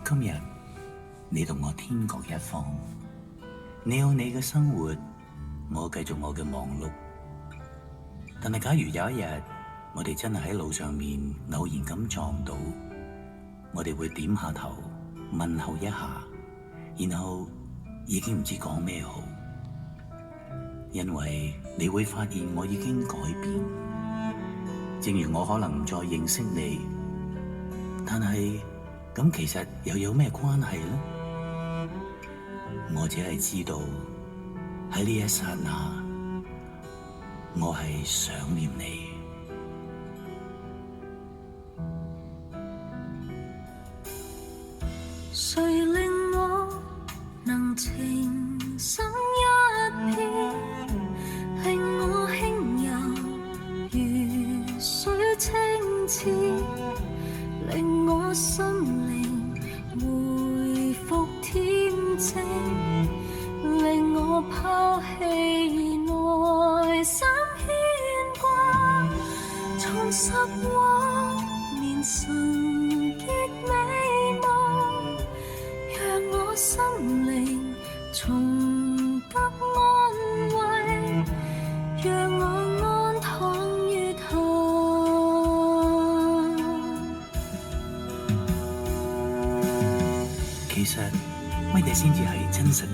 今日你同我天各一方，你有你嘅生活，我繼續我嘅忙碌。但係假如有一日，我哋真係喺路上面偶然咁撞到，我哋會點下頭問候一下，然後已經唔知講咩好，因為你會發現我已經改變。正如我可能唔再認識你，但係咁其實又有咩關係呢？我只係知道喺呢一剎那，我係想念你。誰令我能情深一片，令我輕柔如水清澈，令我心靈回復恬靜，令我拋棄內心牽掛，重拾往年純潔美夢，讓我心靈重得安慰，讓我安躺於他。其實乜嘢先至係真實？